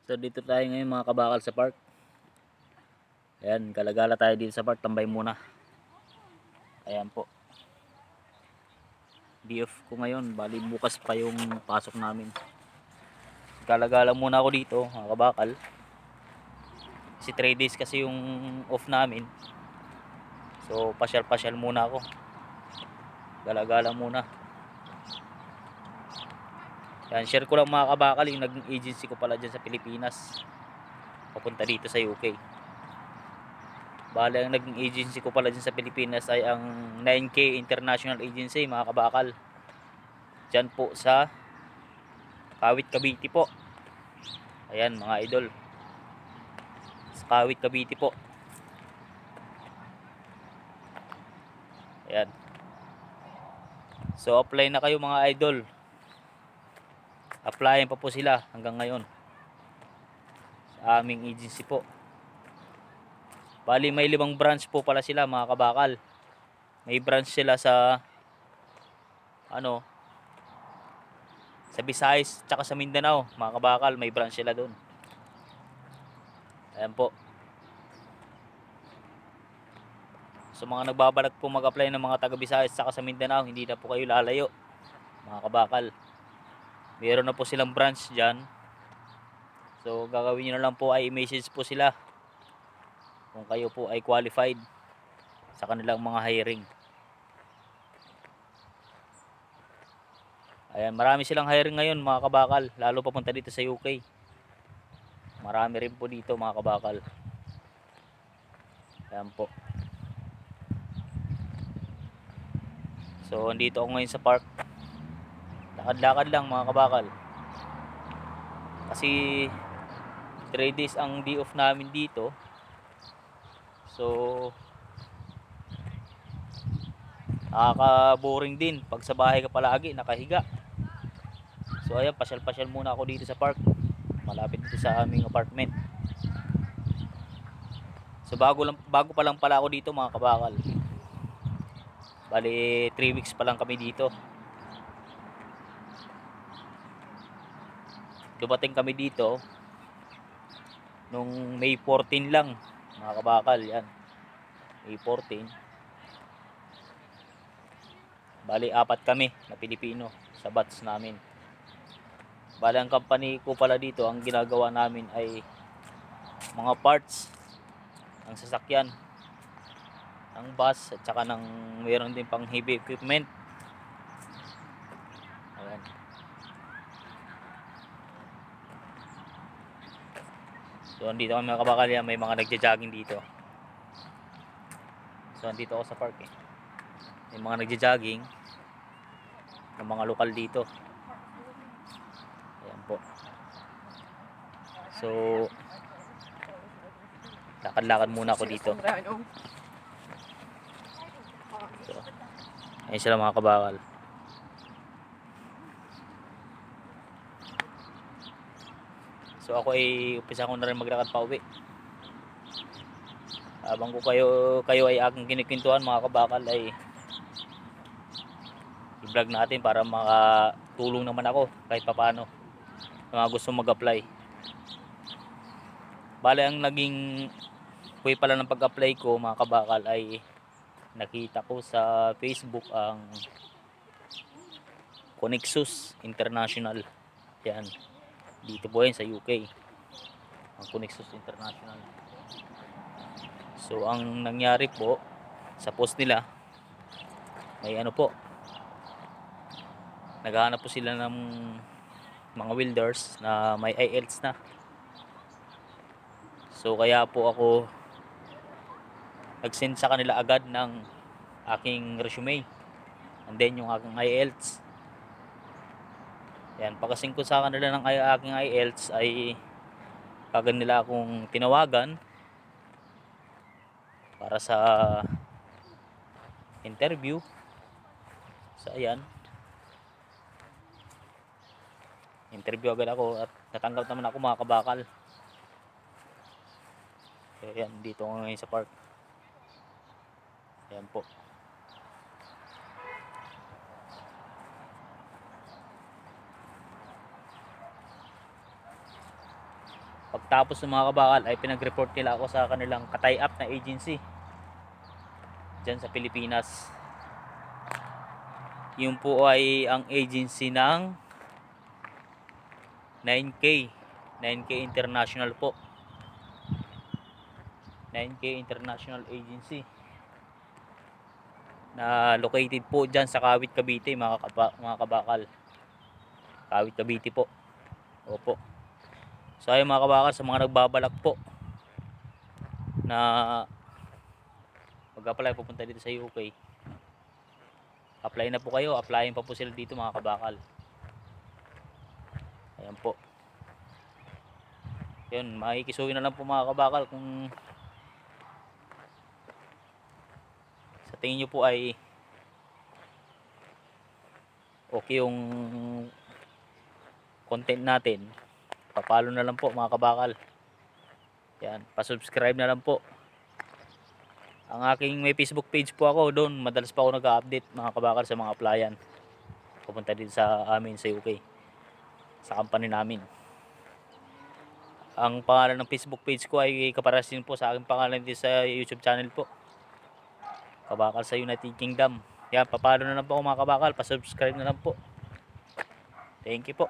So dito tayo ngayon mga kabakal sa park. Ayan, galagala tayo dito sa park, tambay muna. Ayan po. DF ko ngayon, bali bukas pa yung pasok namin. Galagala muna ako dito mga kabakal. Kasi 3 days kasi yung off namin. So pasyal-pasyal muna ako. Galagala muna. Yan, share ko lang mga kabakal yung naging agency ko pala dyan sa Pilipinas. Papunta dito sa UK. Bale, ang naging agency ko pala dyan sa Pilipinas ay ang 9K International Agency mga kabakal. Dyan po sa Kawit, Cavite po. Ayan mga idol. Sa Kawit, Cavite po. Ayan. So apply na kayo mga idol. Applyin pa po sila hanggang ngayon sa aming agency po. Bali may 5 branch po pala sila mga kabakal. May branch sila sa sa Visayas tsaka sa Mindanao mga kabakal, may branch sila doon. Ayan po. So mga nagbabalak po mag-apply ng mga taga Visayas tsaka sa Mindanao, hindi na po kayo lalayo mga kabakal. Meron na po silang branch dyan. So gagawin nyo na lang po ay i-message po sila kung kayo po ay qualified sa kanilang mga hiring. Ayan, marami silang hiring ngayon mga kabakal, lalo papunta dito sa UK. Marami rin po dito mga kabakal. Ayan po. So andito ako ngayon sa park. Lakad-lakad lang mga kabakal. Kasi 3 days ang day off namin dito. So nakaka-boring din pag sa bahay ka palagi nakahiga. So ayan, pasyal-pasyal muna ako dito sa park. Malapit dito sa aming apartment. So bago pa lang pala ako dito mga kabakal. Bali 3 weeks pa lang kami dito. Dumating kami dito nung May 14 lang mga kabakal. Yan, May 14. Bali 4 kami na Pilipino sa batch namin. Bali ang company ko pala dito, ang ginagawa namin ay mga parts ng sasakyan, ng bus at saka ng mayroon din pang heavy equipment. Ayan. So andito kami mga kabakal, yan, may mga nagja-jogging dito. So andito ako sa park eh. May mga nagja-jogging ng mga lokal dito. Ayan po. So lakad-lakad muna ako dito. So, ayun sila mga kabakal. So ako ay umpisa ko na rin maglakad pa uwi. Habang kayo ay aking kinikwentuhan mga kabakal, ay i-vlog natin para makatulong naman ako kahit papaano sa mga gusto mag-apply. Bale ang naging way pala ng pag-apply ko mga kabakal ay nakita ko sa Facebook ang Connexus International. Yan, dito po yan sa UK, ang Connexus International. So ang nangyari po sa post nila, may naghahanap po sila ng mga welders na may IELTS na. So kaya po ako nag-send sa kanila agad ng aking resume and then yung aking IELTS. Yan, pagkasing ko sa kanila ng aking IELTS ay kagad nila akong tinawagan para sa interview. So ayan, interview agad ako at natanggap naman ako mga kabakal. So ayan, dito ako ngayon sa park. Ayan po. Pagtapos ng mga kabakal ay pinag-report nila ako sa kanilang ka-tie-up na agency dyan sa Pilipinas. Yun po ay ang agency ng 9K International po. 9K International Agency na located po dyan sa Kawit, Cavite, mga kabakal. Kawit, Cavite po. Opo. So ayun mga kabakal, sa mga nagbabalak po na mag-apply pupunta dito sa UK, apply na po kayo. Applyin pa po sila dito mga kabakal. Ayan po. Yun, makikisuhin na lang po mga kabakal kung sa tingin nyo po ay okay yung content natin. Papalo na lang po mga kabakal. Yan, pa-subscribe na lang po. Ang aking may Facebook page po ako, doon madalas pa ako nag-update mga kabakal sa mga applyan pupunta dito sa amin sa UK, sa company namin. Ang pangalan ng Facebook page ko ay kapares din po sa aking pangalan dito sa YouTube channel po, Kabakal sa United Kingdom. Yan, papalo na lang po mga kabakal, pa-subscribe na lang po. Thank you po.